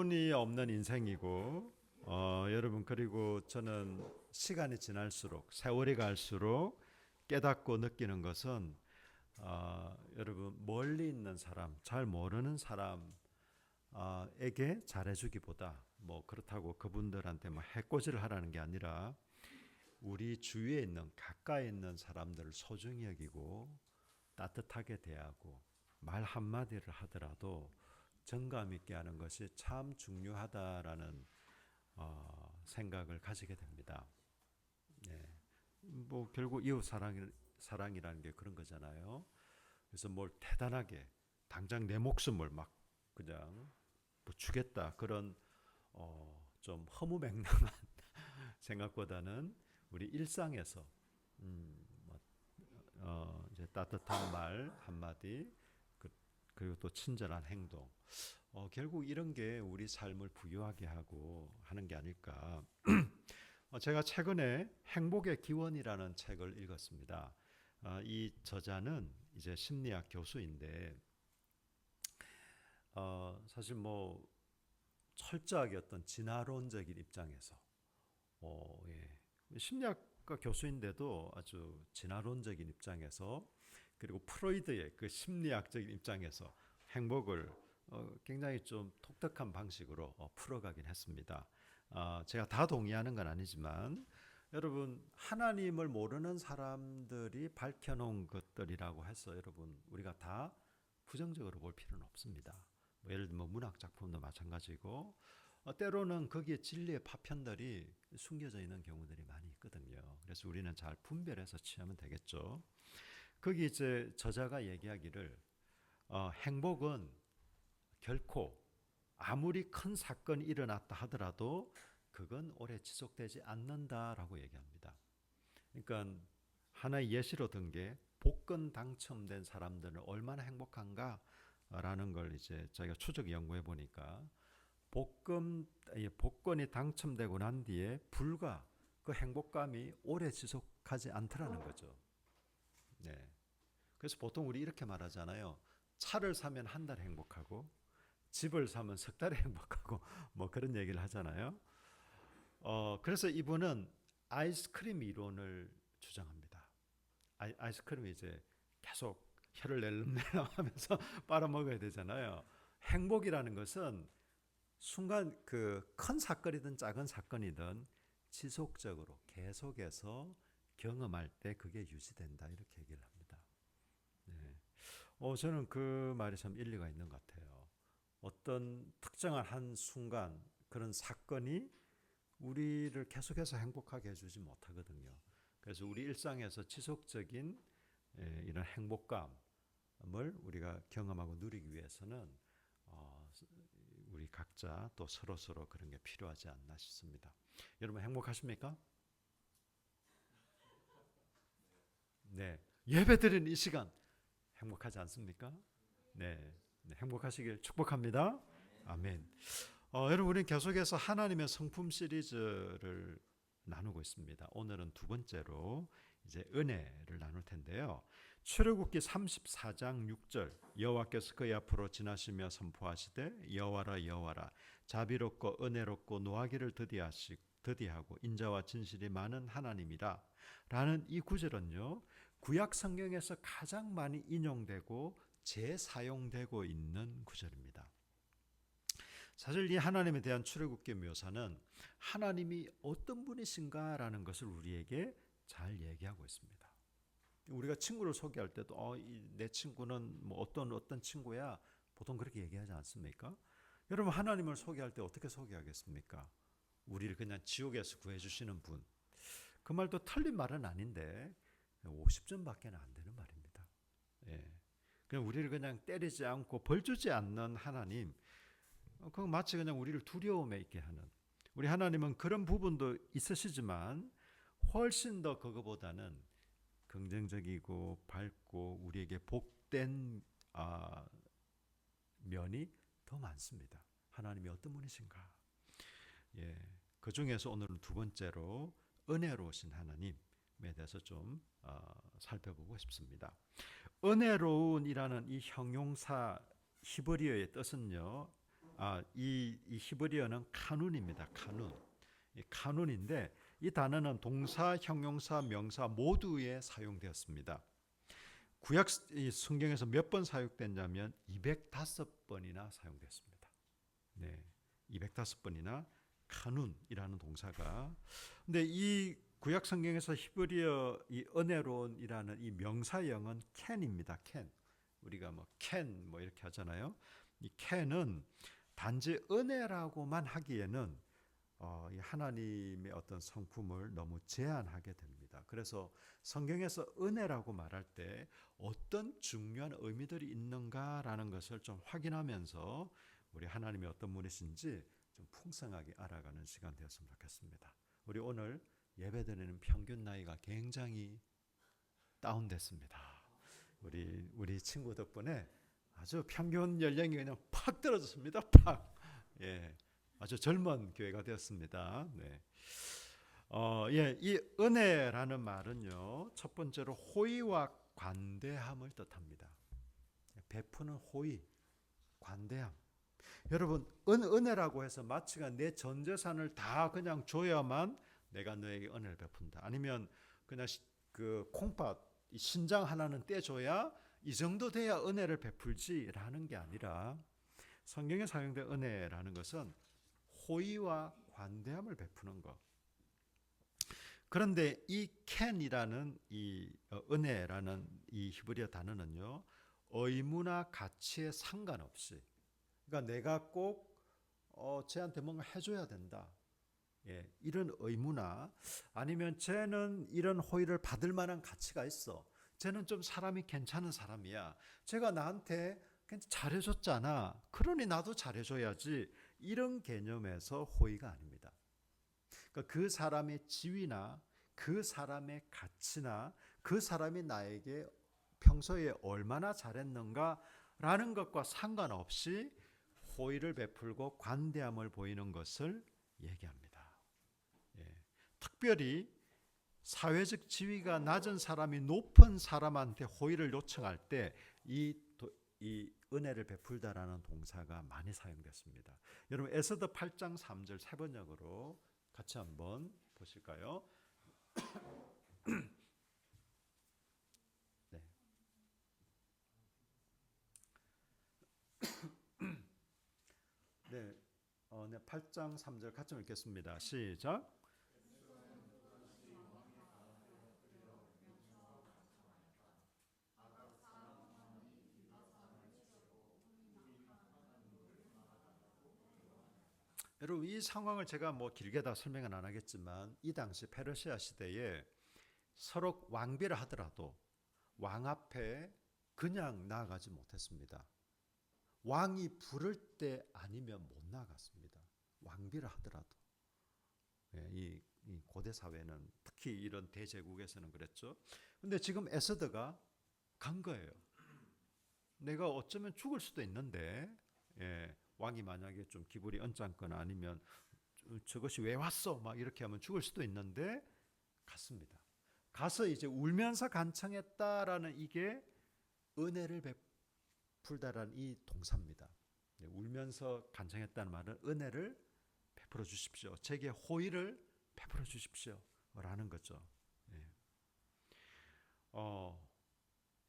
기운이 없는 인생이고 여러분 그리고 저는 시간이 지날수록 세월이 갈수록 깨닫고 느끼는 것은 여러분 멀리 있는 사람, 잘 모르는 사람에게 잘해주기보다 뭐 그렇다고 그분들한테 뭐 해코지를 하라는 게 아니라 우리 주위에 있는 가까이 있는 사람들을 소중히 여기고 따뜻하게 대하고 말 한마디를 하더라도 정감 있게 하는 것이 참 중요하다라는 생각을 가지게 됩니다. 네. 뭐 결국 이웃 사랑이라는 게 그런 거잖아요. 그래서 뭘 대단하게 당장 내 목숨을 막 그냥 뭐 주겠다 그런 좀 허무맹랑한 생각보다는 우리 일상에서 뭐 이제 따뜻한 말 한마디 그리고 또 친절한 행동 결국 이런 게 우리 삶을 부유하게 하고 하는 게 아닐까. 제가 최근에 행복의 기원이라는 책을 읽었습니다. 이 저자는 이제 심리학 교수인데 사실 뭐 철저하게 어떤 진화론적인 입장에서 예. 심리학과 교수인데도 아주 진화론적인 입장에서 그리고 프로이드의 그 심리학적인 입장에서 행복을 굉장히 좀 독특한 방식으로 풀어가긴 했습니다. 제가 다 동의하는 건 아니지만 여러분 하나님을 모르는 사람들이 밝혀놓은 것들이라고 해서 여러분 우리가 다 부정적으로 볼 필요는 없습니다. 뭐 예를 들면 문학 작품도 마찬가지고 때로는 거기에 진리의 파편들이 숨겨져 있는 경우들이 많이 있거든요. 그래서 우리는 잘 분별해서 취하면 되겠죠. 거기 이제 저자가 얘기하기를 행복은 결코 아무리 큰 사건이 일어났다 하더라도 그건 오래 지속되지 않는다라고 얘기합니다. 그러니까 하나의 예시로 든 게 복권 당첨된 사람들은 얼마나 행복한가라는 걸 이제 저희가 추적 연구해 보니까 복권이 당첨되고 난 뒤에 불과 그 행복감이 오래 지속하지 않더라는 거죠. 네. 그래서 보통 우리 이렇게 말하잖아요. 차를 사면 한 달 행복하고 집을 사면 석 달에 행복하고 뭐 그런 얘기를 하잖아요. 그래서 이분은 아이스크림 이론을 주장합니다. 아이스크림이 이제 계속 혀를 낼름낼름 하면서 빨아먹어야 되잖아요. 행복이라는 것은 순간 그 큰 사건이든 작은 사건이든 지속적으로 계속해서 경험할 때 그게 유지된다 이렇게 얘기를 합니다. 네. 저는 그 말이 참 일리가 있는 것 같아요. 어떤 특정한 한 순간 그런 사건이 우리를 계속해서 행복하게 해주지 못하거든요. 그래서 우리 일상에서 지속적인 이런 행복감을 우리가 경험하고 누리기 위해서는 우리 각자 또 서로 그런 게 필요하지 않나 싶습니다. 여러분 행복하십니까? 네. 예배드리는 이 시간 행복하지 않습니까? 네. 네, 행복하시길 축복합니다. 아멘. 여러분 우리는 계속해서 하나님의 성품 시리즈를 나누고 있습니다. 오늘은 두 번째로 이제 은혜를 나눌 텐데요. 출애굽기 34장 6절 여호와께서 그의 앞으로 지나시며 선포하시되 여호와라 여호와라 자비롭고 은혜롭고 노하기를 더디하고 인자와 진실이 많은 하나님이라 라는 이 구절은요. 구약 성경에서 가장 많이 인용되고 재사용되고 있는 구절입니다. 사실 이 하나님에 대한 출애굽기 묘사는 하나님이 어떤 분이신가라는 것을 우리에게 잘 얘기하고 있습니다. 우리가 친구를 소개할 때도 내 친구는 뭐 어떤 친구야 보통 그렇게 얘기하지 않습니까? 여러분 하나님을 소개할 때 어떻게 소개하겠습니까? 우리를 그냥 지옥에서 구해주시는 분. 그 말도 틀린 말은 아닌데 50점밖에 안 되는 말입니다. 예. 그냥 우리를 그냥 때리지 않고 벌 주지 않는 하나님. 그건 마치 그냥 우리를 두려움에 있게 하는. 우리 하나님은 그런 부분도 있으시지만 훨씬 더 그거보다는 긍정적이고 밝고 우리에게 복된 면이 더 많습니다. 하나님이 어떤 분이신가? 예. 그 중에서 오늘은 두 번째로 은혜로우신 하나님에 대해서 좀 살펴보고 싶습니다. 은혜로운이라는 이 형용사 히브리어의 뜻은요. 이 히브리어는 카눈입니다. 카눈. 이 카눈인데 이 단어는 동사, 형용사, 명사 모두에 사용되었습니다. 구약 성경에서 몇 번 사용됐냐면 205번이나 사용됐습니다. 네, 205번이나 카눈이라는 동사가. 근데 이 구약 성경에서 히브리어 이 은혜론이라는 이 명사형은 캔입니다. 캔. 우리가 뭐 캔 뭐 이렇게 하잖아요. 이 캔은 단지 은혜라고만 하기에는 이 하나님의 어떤 성품을 너무 제한하게 됩니다. 그래서 성경에서 은혜라고 말할 때 어떤 중요한 의미들이 있는가라는 것을 좀 확인하면서 우리 하나님이 어떤 분이신지 좀 풍성하게 알아가는 시간 되었으면 좋겠습니다. 우리 오늘 예배드리는 평균 나이가 굉장히 다운됐습니다. 우리 친구 덕분에 아주 평균 연령이 그냥 팍 떨어졌습니다. 팍. 예. 아주 젊은 교회가 되었습니다. 네. 이 은혜라는 말은요, 첫 번째로 호의와 관대함을 뜻합니다. 베푸는 호의, 관대함. 여러분, 은혜라고 해서 마치가 내 전 재산을 다 그냥 줘야만 내가 너에게 은혜를 베푼다. 아니면 그냥 그 콩팥 신장 하나는 떼줘야 이 정도 돼야 은혜를 베풀지라는 게 아니라 성경에 사용된 은혜라는 것은 호의와 관대함을 베푸는 것. 그런데 이 캔이라는 이 은혜라는 이 히브리어 단어는요, 의무나 가치에 상관없이, 그러니까 내가 꼭 쟤한테 뭔가 해줘야 된다. 예, 이런 의무나 아니면 쟤는 이런 호의를 받을 만한 가치가 있어. 쟤는 좀 사람이 괜찮은 사람이야. 쟤가 나한테 잘해줬잖아. 그러니 나도 잘해줘야지. 이런 개념에서 호의가 아닙니다. 그러니까 그 사람의 지위나 그 사람의 가치나 그 사람이 나에게 평소에 얼마나 잘했는가라는 것과 상관없이 호의를 베풀고 관대함을 보이는 것을 얘기합니다. 예. 특별히 사회적 지위가 낮은 사람이 높은 사람한테 호의를 요청할 때 이 은혜를 베풀다라는 동사가 많이 사용됐습니다. 여러분 에스더 8장 3절 세 번역으로 같이 한번 보실까요? 네. 네, 8장 3절 같이 읽겠습니다. 시작. 여러분 이 상황을 제가 뭐 길게 다 설명은 안 하겠지만 이 당시 페르시아 시대에 서로 왕비를 하더라도 왕 앞에 그냥 나아가지 못했습니다. 왕이 부를 때 아니면 못 나갔습니다. 왕비를 하더라도. 예, 이 고대 사회는 특히 이런 대제국에서는 그랬죠. 근데 지금 에스더가 간 거예요. 내가 어쩌면 죽을 수도 있는데, 예, 왕이 만약에 좀 기분이 언짢거나 아니면 저것이 왜 왔어? 막 이렇게 하면 죽을 수도 있는데 갔습니다. 가서 이제 울면서 간청했다라는 이게 은혜를 베풀다라는 이 동사입니다. 울면서 간청했다는 말은 은혜를 베풀어 주십시오. 제게 호의를 베풀어 주십시오라는 거죠. 예.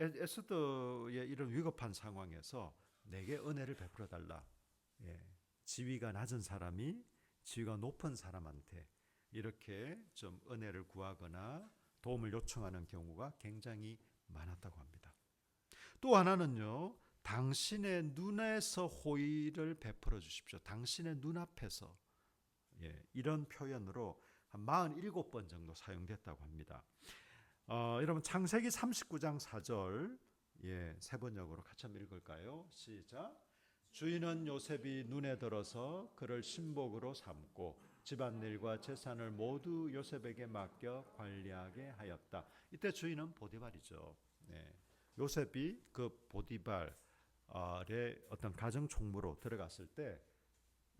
에스더의 이런 위급한 상황에서 내게 은혜를 베풀어 달라. 예. 지위가 낮은 사람이 지위가 높은 사람한테 이렇게 좀 은혜를 구하거나 도움을 요청하는 경우가 굉장히 많았다고 합니다. 또 하나는요, 당신의 눈에서 호의를 베풀어 주십시오. 당신의 눈앞에서. 예, 이런 표현으로 한 47번 정도 사용됐다고 합니다. 여러분 창세기 39장 4절 예, 세 번역으로 같이 한번 읽을까요? 시작. 주인은 요셉이 눈에 들어서 그를 신복으로 삼고 집안일과 재산을 모두 요셉에게 맡겨 관리하게 하였다. 이때 주인은 보디발이죠. 네. 요셉이 그 보디발의 어떤 가정 총무로 들어갔을 때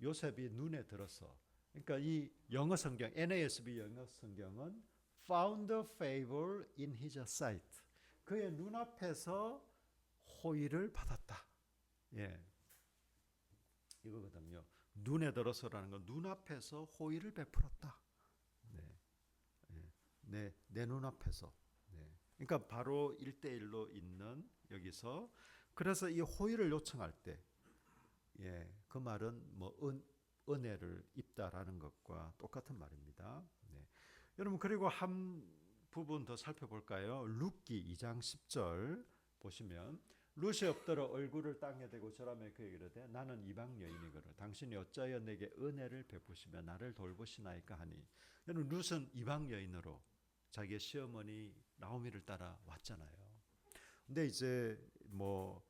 요셉이 눈에 들어서, 그러니까 이 영어 성경 NASB 영어 성경은 found favor in his sight. 그의 눈앞에서 호의를 받았다. 예. 이거거든요. 눈에 들어서라는 건 눈앞에서 호의를 베풀었다. 네. 내 눈앞에서. 네. 그러니까 바로 1대1로 있는 여기서 그래서 이 호의를 요청할 때 그 말은 뭐 은혜를 입다라는 것과 똑같은 말입니다. 네. 여러분 그리고 한 부분 더 살펴볼까요? 룻기 2장 10절 보시면 룻이 엎드려 얼굴을 땅에 대고 절하며 그에게 이르되 나는 이방 여인이거늘 당신이 어찌하여 내게 은혜를 베푸시며 나를 돌보시나이까 하니. 여러분 룻은 이방 여인으로 자기의 시어머니 나오미를 따라 왔잖아요. 근데 이제 뭐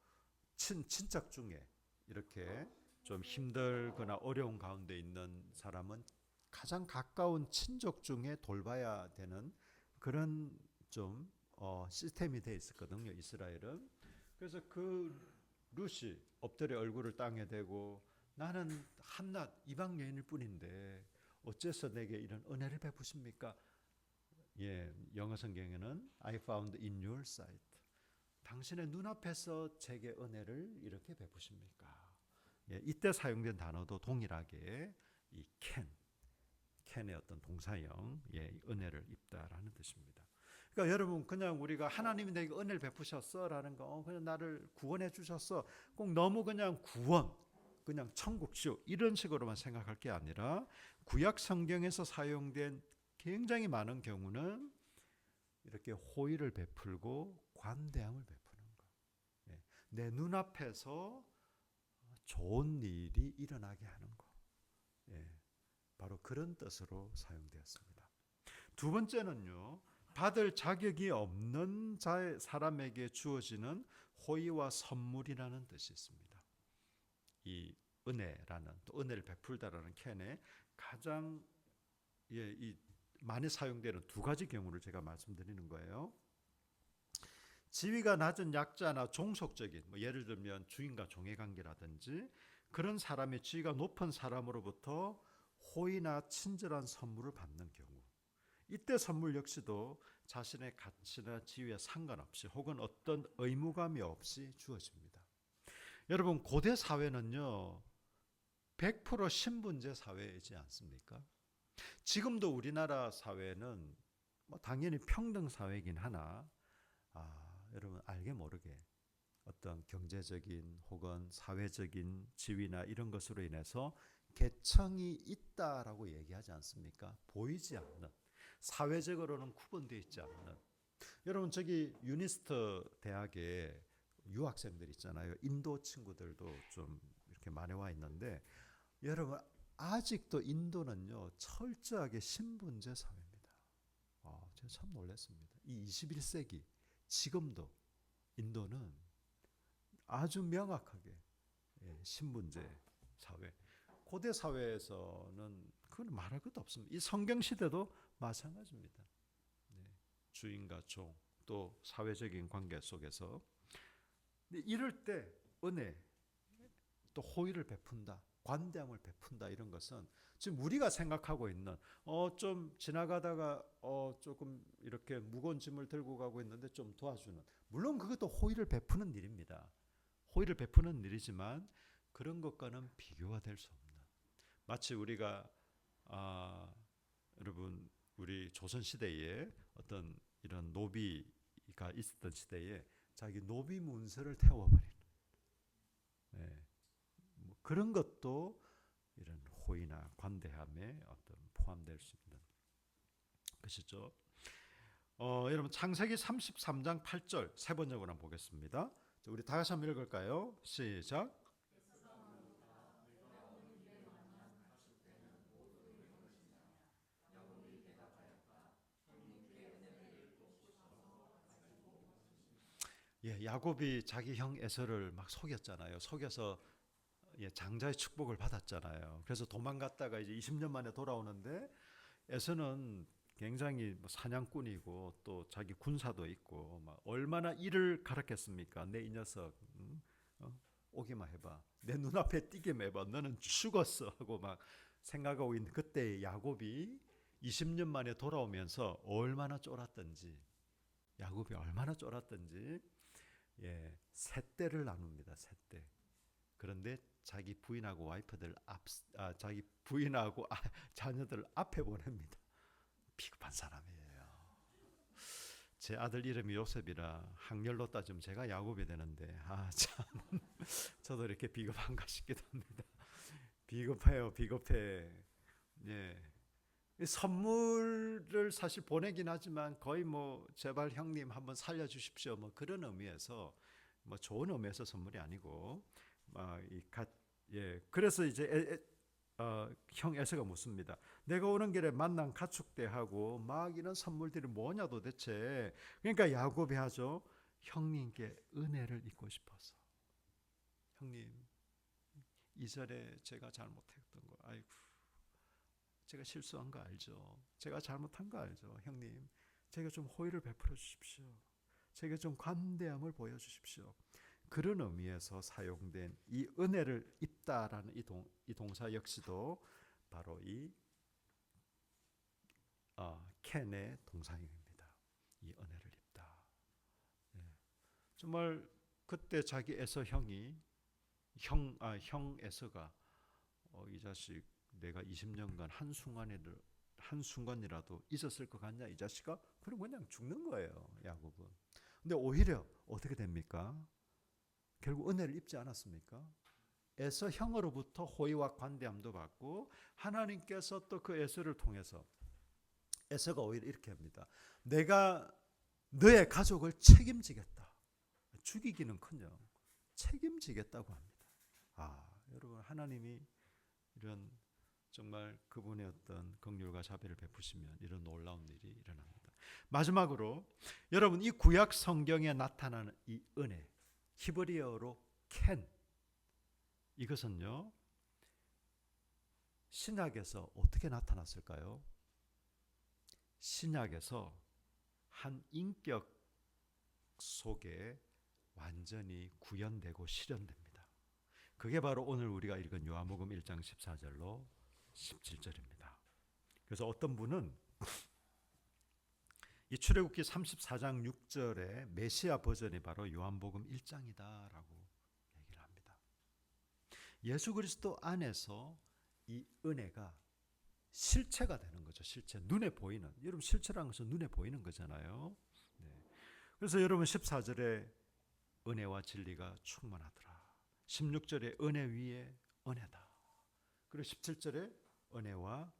친척 중에 이렇게 좀 힘들거나 어려운 가운데 있는 사람은 가장 가까운 친족 중에 돌봐야 되는 그런 좀 시스템이 돼 있었거든요. 이스라엘은. 그래서 그 룻이 엎드려 얼굴을 땅에 대고 나는 한낱 이방 여인일 뿐인데 어째서 내게 이런 은혜를 베푸십니까? 영어 성경에는 I found in your sight. 당신의 눈앞에서 제게 은혜를 이렇게 베푸십니까? 이때 사용된 단어도 동일하게 이 캔의 어떤 동사형, 은혜를 입다라는 뜻입니다. 그러니까 여러분 그냥 우리가 하나님이 내게 은혜를 베푸셨어라는 거, 그냥 나를 구원해 주셨어. 꼭 너무 그냥 구원, 그냥 천국시오 이런 식으로만 생각할 게 아니라 구약 성경에서 사용된 굉장히 많은 경우는 이렇게 호의를 베풀고 관대함을 베푸는 거. 내 눈앞에서 좋은 일이 일어나게 하는 거. 바로 그런 뜻으로 사용되었습니다. 두 번째는요. 받을 자격이 없는 사람에게 주어지는 호의와 선물이라는 뜻이 있습니다. 이 은혜라는 또 은혜를 베풀다라는 캔에 가장 이 많이 사용되는 두 가지 경우를 제가 말씀드리는 거예요. 지위가 낮은 약자나 종속적인 예를 들면 주인과 종의 관계라든지 그런 사람의 지위가 높은 사람으로부터 호의나 친절한 선물을 받는 경우 이때 선물 역시도 자신의 가치나 지위에 상관없이 혹은 어떤 의무감이 없이 주어집니다. 여러분 고대 사회는요 100% 신분제 사회이지 않습니까? 지금도 우리나라 사회는 당연히 평등 사회이긴 하나 여러분 알게 모르게 어떤 경제적인 혹은 사회적인 지위나 이런 것으로 인해서 계층이 있다라고 얘기하지 않습니까? 보이지 않는 사회적으로는 구분되어 있지 않는 여러분 저기 유니스트 대학에 유학생들 있잖아요. 인도 친구들도 좀 이렇게 많이 와 있는데 여러분 아직도 인도는요 철저하게 신분제 사회입니다. 제가 참 놀랐습니다. 이 21세기 지금도 인도는 아주 명확하게 신분제 사회. 고대 사회에서는 그건 말할 것도 없습니다. 이 성경 시대도 마찬가지입니다. 주인과 종 또 사회적인 관계 속에서 이럴 때 은혜 또 호의를 베푼다. 관대함을 베푼다 이런 것은 지금 우리가 생각하고 있는 좀 지나가다가 조금 이렇게 무거운 짐을 들고 가고 있는데 좀 도와주는 물론 그것도 호의를 베푸는 일입니다. 호의를 베푸는 일이지만 그런 것과는 비교가 될 수 없는 마치 우리가 여러분 우리 조선 시대에 어떤 이런 노비가 있었던 시대에 자기 노비 문서를 태워버리는 그런 것도 이런 호의나 관대함에 어떤 포함될 수 있는 것이죠. 여러분 창세기 33장 8절 세 번역으로 한번 보겠습니다. 우리 다 같이 한번 읽을까요? 시작. 야곱이 자기 형 에서를 막 속였잖아요. 속여서 장자의 축복을 받았잖아요. 그래서 도망갔다가 이제 20년 만에 돌아오는데 에서는 굉장히 사냥꾼이고 또 자기 군사도 있고 막 얼마나 일을 가르쳤습니까? 내 이 녀석 오기만 해봐. 내 눈앞에 띄기만 해봐. 너는 죽었어 하고 막 생각하고 있는 그때 야곱이 20년 만에 돌아오면서 얼마나 쫄았던지 야곱이 얼마나 쫄았던지 세 떼를 나눕니다. 세 떼. 그런데 자기 부인하고 와이프들 자기 부인하고 자녀들 앞에 보냅니다. 비겁한 사람이에요. 제 아들 이름이 요셉이라 학렬로 따지면 제가 야곱이 되는데 참 저도 이렇게 비겁한가 싶기도 합니다. 비겁해요, 비겁해. 예. 선물을 사실 보내긴 하지만 거의 뭐 제발 형님 한번 살려주십시오 뭐 그런 의미에서 뭐 좋은 의미에서 선물이 아니고 그래서 이제 형 에서가 묻습니다. 내가 오는 길에 만난 가축대하고 막 이런 선물들이 뭐냐 도대체. 그러니까 야곱이 하죠. 형님께 은혜를 입고 싶어서. 형님, 이전에 제가 잘못했던 거, 아이고, 제가 실수한 거 알죠. 제가 잘못한 거 알죠. 형님, 제가 좀 호의를 베풀어 주십시오. 제가 좀 관대함을 보여주십시오. 그런 의미에서 사용된 이 은혜를 입다라는 이 동사 역시도 바로 이 켄의 동사입니다. 이 은혜를 입다. 네. 정말 그때 자기 에서 형이 형 에서가 이 자식 내가 20년간 한순간이라도 잊었을 것 같냐 이 자식아? 그럼 그냥 죽는 거예요, 야곱은. 근데 오히려 어떻게 됩니까? 결국 은혜를 입지 않았습니까? 에서 형으로부터 호의와 관대함도 받고 하나님께서 또 그 에서를 통해서 에서가 오히려 이렇게 합니다. 내가 너의 가족을 책임지겠다. 죽이기는커녕 책임지겠다고 합니다. 여러분 하나님이 이런 정말 그분의 어떤 긍휼과 자비를 베푸시면 이런 놀라운 일이 일어납니다. 마지막으로 여러분 이 구약 성경에 나타나는 이 은혜 히브리어로 켄 이것은요 신약에서 어떻게 나타났을까요? 신약에서 한 인격 속에 완전히 구현되고 실현됩니다. 그게 바로 오늘 우리가 읽은 요한복음 1장 14절로 17절입니다. 그래서 어떤 분은 이 출애굽기 34장 6절의 메시아 버전이 바로 요한복음 1장이다라고 얘기를 합니다. 예수 그리스도 안에서 이 은혜가 실체가 되는 거죠. 실체, 눈에 보이는. 여러분 실체라는 것은 눈에 보이는 거잖아요. 네. 그래서 여러분 14절에 은혜와 진리가 충만하더라. 16절에 은혜 위에 은혜다. 그리고 17절에 은혜와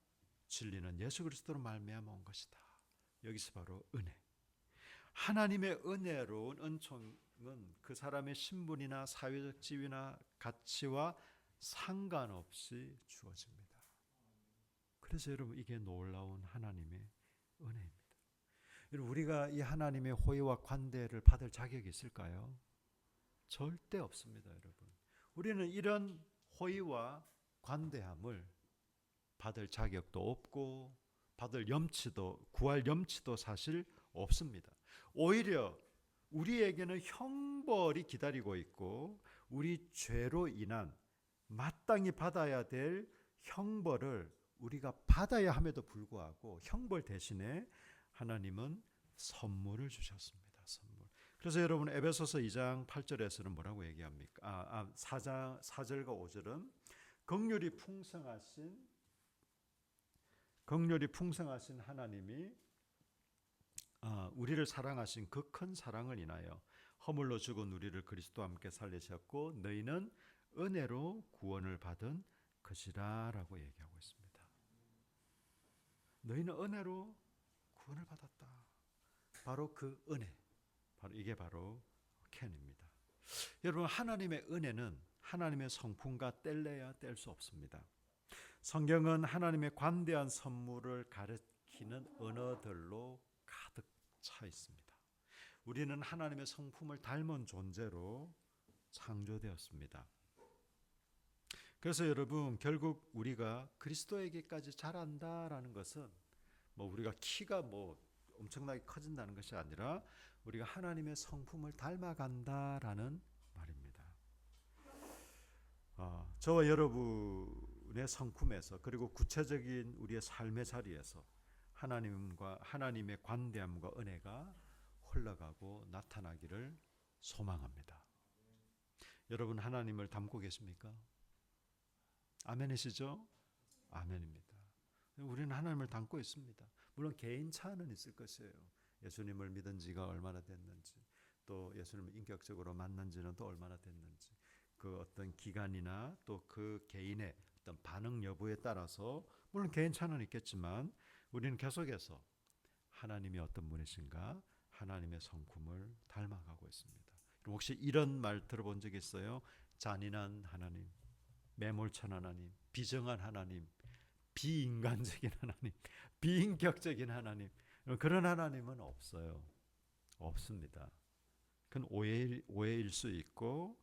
진리는 예수 그리스도로 말미암아 온 것이다. 여기서 바로 은혜. 하나님의 은혜로운 은총은 그 사람의 신분이나 사회적 지위나 가치와 상관없이 주어집니다. 그래서 여러분 이게 놀라운 하나님의 은혜입니다. 여러분 우리가 이 하나님의 호의와 관대를 받을 자격이 있을까요? 절대 없습니다, 여러분. 우리는 이런 호의와 관대함을 받을 자격도 없고 구할 염치도 사실 없습니다. 오히려 우리에게는 형벌이 기다리고 있고 우리 죄로 인한 마땅히 받아야 될 형벌을 우리가 받아야 함에도 불구하고 형벌 대신에 하나님은 선물을 주셨습니다. 선물. 그래서 여러분 에베소서 2장 8절에서는 뭐라고 얘기합니까? 4절과 5절은 긍휼이 풍성하신 하나님이 우리를 사랑하신 그 큰 사랑을 인하여 허물로 죽은 우리를 그리스도와 함께 살리셨고 너희는 은혜로 구원을 받은 것이라라고 얘기하고 있습니다. 너희는 은혜로 구원을 받았다. 바로 그 은혜, 이게 바로 켄입니다. 여러분 하나님의 은혜는 하나님의 성품과 뗄래야 뗄 수 없습니다. 성경은 하나님의 관대한 선물을 가리키는 언어들로 가득 차 있습니다. 우리는 하나님의 성품을 닮은 존재로 창조되었습니다. 그래서 여러분 결국 우리가 그리스도에게까지 자란다라는 것은 우리가 키가 엄청나게 커진다는 것이 아니라 우리가 하나님의 성품을 닮아간다라는 말입니다. 저와 여러분의 성품에서 그리고 구체적인 우리의 삶의 자리에서 하나님의 관대함과 은혜가 흘러가고 나타나기를 소망합니다. 여러분 하나님을 닮고 계십니까? 아멘이시죠? 아멘입니다. 우리는 하나님을 닮고 있습니다. 물론 개인 차는 있을 것이에요. 예수님을 믿은 지가 얼마나 됐는지, 또 예수님을 인격적으로 만난 지는 또 얼마나 됐는지, 그 어떤 기간이나 또 그 개인의 어떤 반응 여부에 따라서 물론 개인 차는 있겠지만 우리는 계속해서 하나님이 어떤 분이신가, 하나님의 성품을 닮아가고 있습니다. 혹시 이런 말 들어본 적 있어요? 잔인한 하나님, 매몰찬 하나님, 비정한 하나님, 비인간적인 하나님, 비인격적인 하나님, 그런 하나님은 없어요. 없습니다. 그건 오해일 수 있고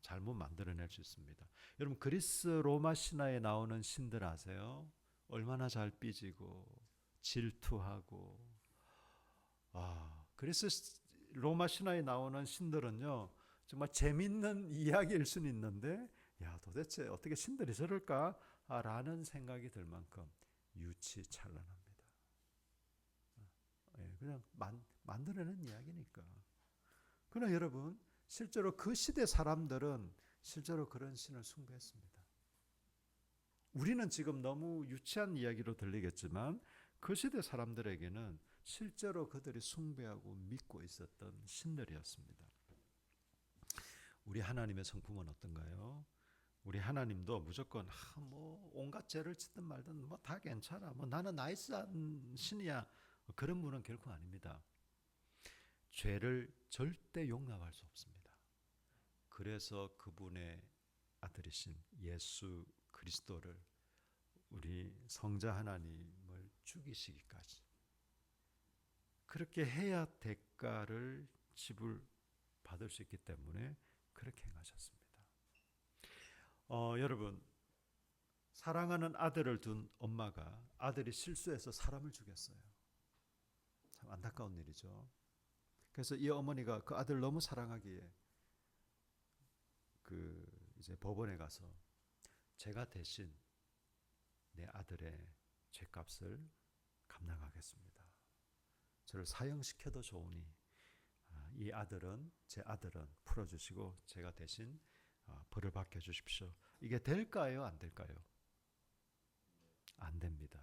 잘못 만들어낼 수 있습니다. 여러분 그리스 로마 신화에 나오는 신들 아세요? 얼마나 잘 삐지고 질투하고 그리스 로마 신화에 나오는 신들은요 정말 재밌는 이야기일 수는 있는데 야 도대체 어떻게 신들이 저럴까? 라는 생각이 들 만큼 유치찬란합니다. 그냥 만들어낸 이야기니까. 그러나 여러분 실제로 그 시대 사람들은 실제로 그런 신을 숭배했습니다. 우리는 지금 너무 유치한 이야기로 들리겠지만 그 시대 사람들에게는 실제로 그들이 숭배하고 믿고 있었던 신들이었습니다. 우리 하나님의 성품은 어떤가요? 우리 하나님도 무조건 뭐 온갖 죄를 짓든 말든 뭐 다 괜찮아. 뭐 나는 나이스한 신이야. 그런 분은 결코 아닙니다. 죄를 절대 용납할 수 없습니다. 그래서 그분의 아들이신 예수 그리스도를 우리 성자 하나님을 죽이시기까지 그렇게 해야 대가를 지불받을 수 있기 때문에 그렇게 행하셨습니다. 여러분 사랑하는 아들을 둔 엄마가 아들이 실수해서 사람을 죽였어요. 참 안타까운 일이죠. 그래서 이 어머니가 그 아들을 너무 사랑하기에 이제 법원에 가서 제가 대신 내 아들의 죄값을 감당하겠습니다. 저를 사형시켜도 좋으니 제 아들은 풀어주시고 제가 대신 벌을 받겨주십시오. 이게 될까요? 안 될까요? 안 됩니다.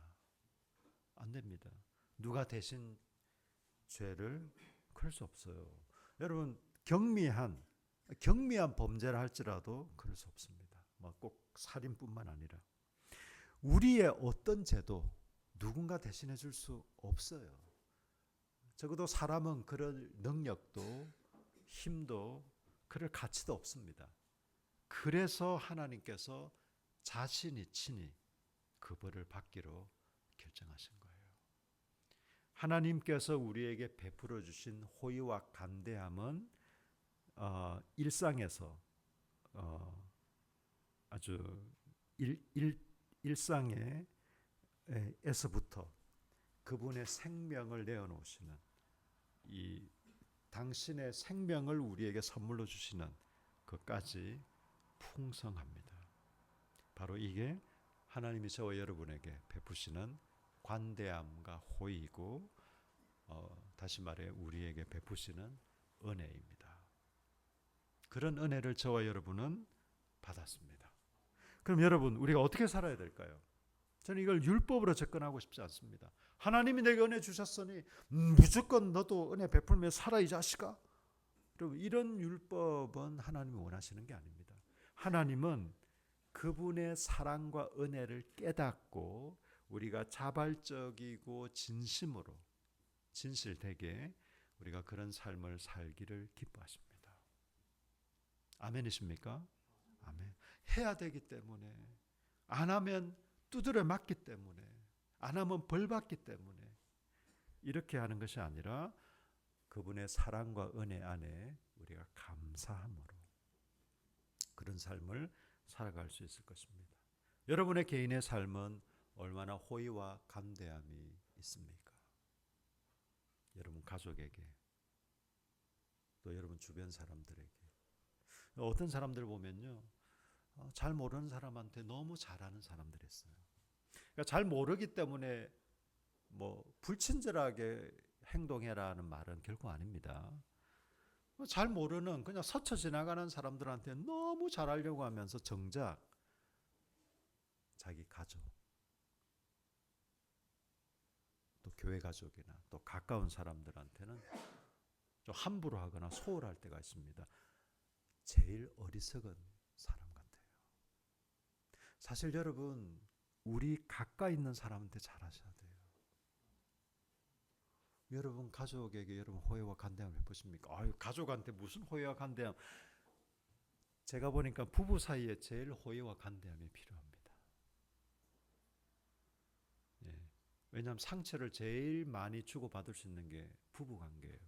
안 됩니다. 누가 대신 죄를 그럴 수 없어요. 여러분 경미한 범죄를 할지라도 그럴 수 없습니다. 꼭 살인뿐만 아니라 우리의 어떤 죄도 누군가 대신해 줄 수 없어요. 적어도 사람은 그럴 능력도 힘도 그럴 가치도 없습니다. 그래서 하나님께서 자신이 친히 그 벌을 받기로 결정하신 거예요. 하나님께서 우리에게 베풀어 주신 호의와 간대함은 일상에서 아주 일상에서부터 그분의 생명을 내어놓으시는 이 당신의 생명을 우리에게 선물로 주시는 것까지 풍성합니다. 바로 이게 하나님이 저와 여러분에게 베푸시는 관대함과 호의이고 다시 말해 우리에게 베푸시는 은혜입니다. 그런 은혜를 저와 여러분은 받았습니다. 그럼 여러분 우리가 어떻게 살아야 될까요? 저는 이걸 율법으로 접근하고 싶지 않습니다. 하나님이 내게 은혜 주셨으니 무조건 너도 은혜 베풀며 살아 이 자식아. 여러분 이런 율법은 하나님이 원하시는 게 아닙니다. 하나님은 그분의 사랑과 은혜를 깨닫고 우리가 자발적이고 진심으로 진실되게 우리가 그런 삶을 살기를 기뻐하십니다. 아멘이십니까? 아멘. 해야 되기 때문에 안 하면 두드려 맞기 때문에 안 하면 벌 받기 때문에 이렇게 하는 것이 아니라 그분의 사랑과 은혜 안에 우리가 감사함으로 그런 삶을 살아갈 수 있을 것입니다. 여러분의 개인의 삶은 얼마나 호의와 간대함이 있습니까? 여러분 가족에게 또 여러분 주변 사람들에게 어떤 사람들 보면요 잘 모르는 사람한테 너무 잘하는 사람들이 있어요. 그러니까 잘 모르기 때문에 불친절하게 행동해라는 말은 결코 아닙니다. 잘 모르는 그냥 스쳐 지나가는 사람들한테 너무 잘하려고 하면서 정작 자기 가족, 또 교회 가족이나 또 가까운 사람들한테는 좀 함부로 하거나 소홀할 때가 있습니다. 제일 어리석은 사람 같아요. 사실 여러분, 우리 가까이 있는 사람한테 잘하셔야 돼요. 여러분 가족에게 여러분 호의와 간대함 해보십니까? 아유, 가족한테 무슨 호의와 간대함. 제가 보니까 부부 사이에 제일 호의와 간대함이 필요합니다. 예. 왜냐하면 상처를 제일 많이 주고받을 수 있는 게 부부 관계예요.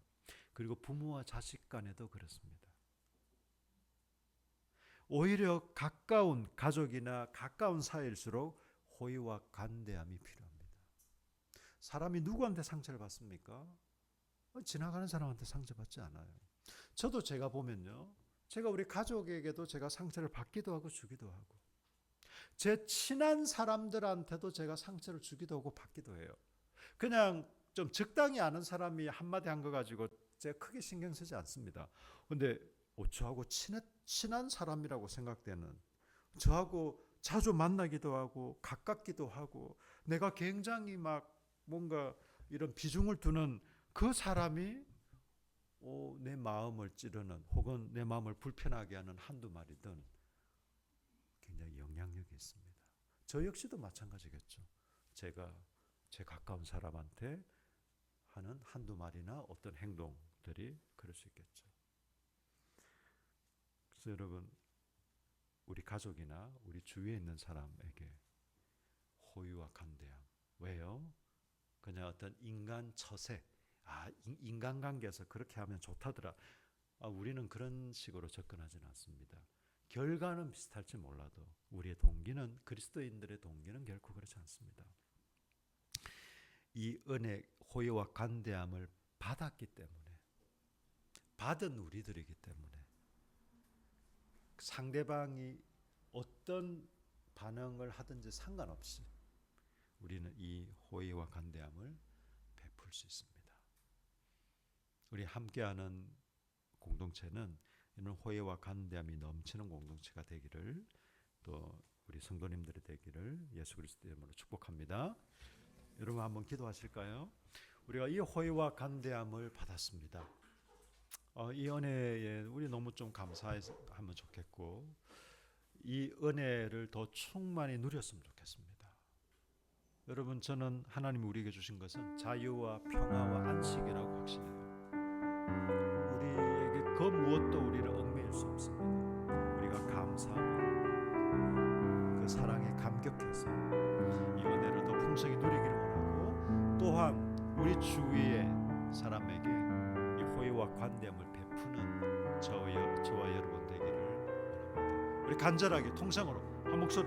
그리고 부모와 자식 간에도 그렇습니다. 오히려 가까운 가족이나 가까운 사이일수록 호의와 간대함이 필요합니다. 사람이 누구한테 상처를 받습니까? 지나가는 사람한테 상처받지 않아요. 저도 제가 보면요, 제가 우리 가족에게도 제가 상처를 받기도 하고 주기도 하고, 제 친한 사람들한테도 제가 상처를 주기도 하고 받기도 해요. 그냥 좀 적당히 아는 사람이 한마디 한 거 가지고 제가 크게 신경 쓰지 않습니다. 근데 저하고 친한 사람이라고 생각되는, 저하고 자주 만나기도 하고 가깝기도 하고 내가 굉장히 막 뭔가 이런 비중을 두는 그 사람이 내 마음을 찌르는 혹은 내 마음을 불편하게 하는 한두 마리든 굉장히 영향력이 있습니다. 저 역시도 마찬가지겠죠. 제가 제 가까운 사람한테 하는 한두 마리나 어떤 행동들이 그럴 수 있겠죠. 그래서 여러분, 우리 가족이나 우리 주위에 있는 사람에게 호의와 간대함. 왜요? 그냥 어떤 인간 처세, 인간관계에서 그렇게 하면 좋다더라. 우리는 그런 식으로 접근하지는 않습니다. 결과는 비슷할지 몰라도 우리의 동기는, 그리스도인들의 동기는 결코 그렇지 않습니다. 이 은혜, 호의와 간대함을 받았기 때문에, 받은 우리들이기 때문에 상대방이 어떤 반응을 하든지 상관없이 우리는 이 호의와 간대함을 베풀 수 있습니다. 우리 함께하는 공동체는 이런 호의와 간대함이 넘치는 공동체가 되기를, 또 우리 성도님들이 되기를 예수 그리스도 이름으로 축복합니다. 여러분 한번 기도하실까요? 우리가 이 호의와 간대함을 받았습니다. 이 은혜에 우리 너무 좀 감사하면 좋겠고, 이 은혜를 더 충만히 누렸으면 좋겠습니다. 여러분, 저는 하나님이 우리에게 주신 것은 자유와 평화와 안식이라고 확신해요. 우리에게 그 무엇도 우리를 얽매일 수 없습니다. 우리가 감사하고 그 사랑에 감격해서 이 은혜를 더 풍성히 누리기를 원하고, 또한 우리 주위의 사람에게 이 호의와 관대함을 베푸는 저와 여러분 되기를 원합니다. 우리 간절하게 통성으로 한 목소리로